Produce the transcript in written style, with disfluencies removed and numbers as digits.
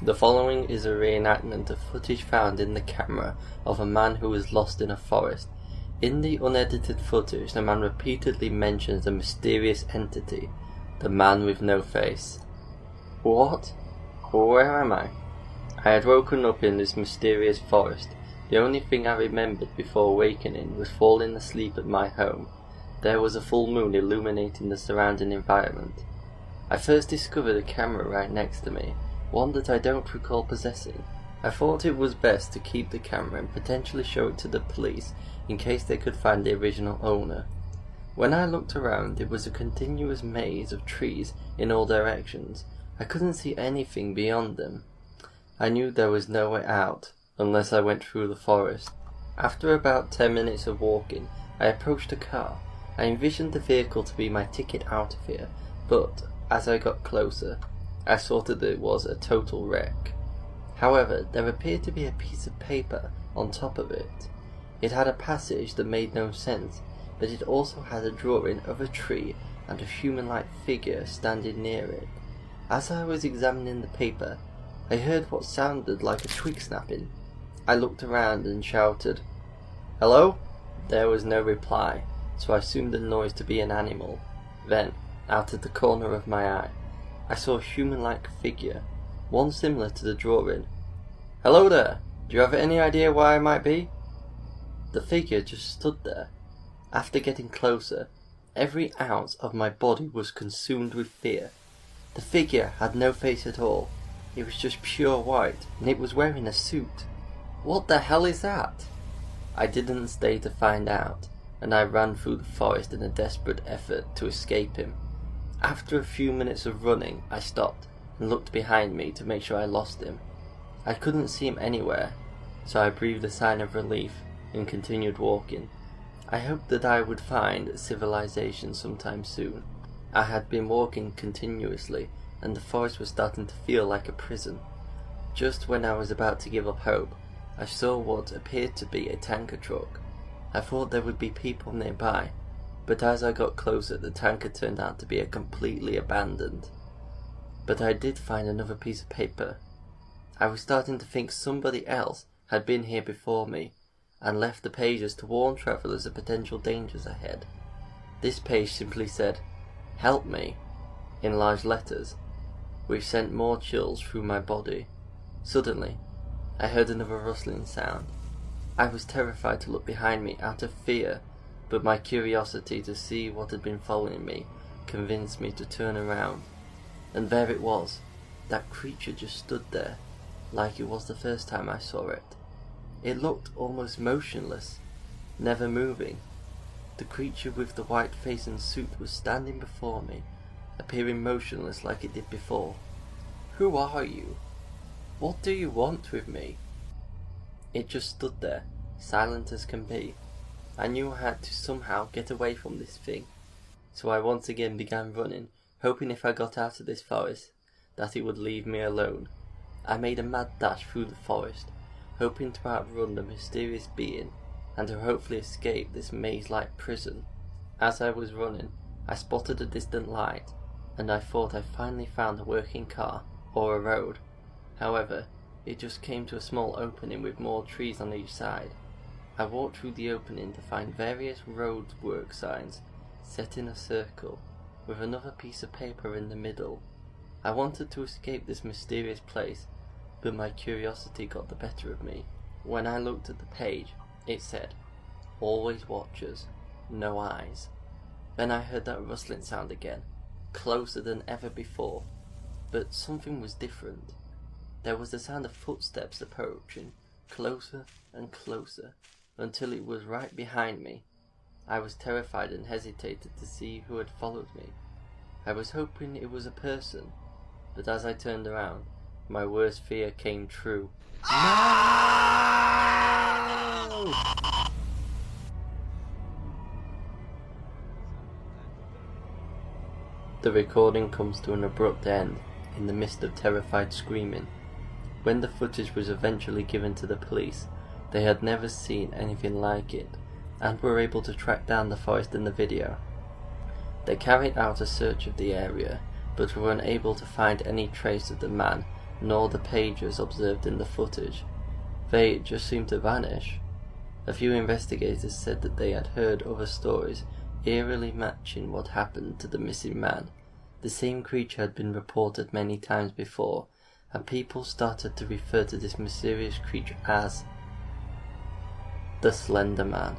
The following is a reenactment of footage found in the camera of a man who was lost in a forest. In the unedited footage, the man repeatedly mentions a mysterious entity, the man with no face. What? Where am I? I had woken up in this mysterious forest. The only thing I remembered before awakening was falling asleep at my home. There was a full moon illuminating the surrounding environment. I first discovered a camera right next to me, one that I don't recall possessing. I thought it was best to keep the camera and potentially show it to the police in case they could find the original owner. When I looked around, it was a continuous maze of trees in all directions. I couldn't see anything beyond them. I knew there was no way out, unless I went through the forest. After about 10 minutes of walking, I approached a car. I envisioned the vehicle to be my ticket out of here, but as I got closer, I saw that it was a total wreck. However, there appeared to be a piece of paper on top of it. It had a passage that made no sense, but it also had a drawing of a tree and a human-like figure standing near it. As I was examining the paper, I heard what sounded like a twig snapping. I looked around and shouted, "Hello?" There was no reply, so I assumed the noise to be an animal. Then, out of the corner of my eye, I saw a human-like figure, one similar to the drawing. "Hello there! Do you have any idea where I might be?" The figure just stood there. After getting closer, every ounce of my body was consumed with fear. The figure had no face at all. It was just pure white, and it was wearing a suit. What the hell is that? I didn't stay to find out, and I ran through the forest in a desperate effort to escape him. After a few minutes of running, I stopped and looked behind me to make sure I lost him. I couldn't see him anywhere, so I breathed a sigh of relief and continued walking. I hoped that I would find civilization sometime soon. I had been walking continuously, and the forest was starting to feel like a prison. Just when I was about to give up hope, I saw what appeared to be a tanker truck. I thought there would be people nearby, but as I got closer, the tanker turned out to be completely abandoned. But I did find another piece of paper. I was starting to think somebody else had been here before me, and left the pages to warn travellers of potential dangers ahead. This page simply said, "Help me," in large letters, which sent more chills through my body. Suddenly, I heard another rustling sound. I was terrified to look behind me out of fear, but my curiosity to see what had been following me convinced me to turn around. And there it was. That creature just stood there, like it was the first time I saw it. It looked almost motionless, never moving. The creature with the white face and suit was standing before me, appearing motionless like it did before. "Who are you? What do you want with me?" It just stood there, silent as can be. I knew I had to somehow get away from this thing, so I once again began running, hoping if I got out of this forest, that it would leave me alone. I made a mad dash through the forest, hoping to outrun the mysterious being, and to hopefully escape this maze-like prison. As I was running, I spotted a distant light, and I thought I finally found a working car, or a road. However, it just came to a small opening with more trees on each side. I walked through the opening to find various roadwork signs set in a circle, with another piece of paper in the middle. I wanted to escape this mysterious place, but my curiosity got the better of me. When I looked at the page, it said, "Always watchers, no eyes." Then I heard that rustling sound again, closer than ever before, but something was different. There was the sound of footsteps approaching, closer and closer, until it was right behind me. I was terrified and hesitated to see who had followed me. I was hoping it was a person, but as I turned around, my worst fear came true. No! The recording comes to an abrupt end in the midst of terrified screaming. When the footage was eventually given to the police, they had never seen anything like it, and were able to track down the forest in the video. They carried out a search of the area, but were unable to find any trace of the man nor the pages observed in the footage. They just seemed to vanish. A few investigators said that they had heard other stories eerily matching what happened to the missing man. The same creature had been reported many times before, and people started to refer to this mysterious creature as the Slenderman.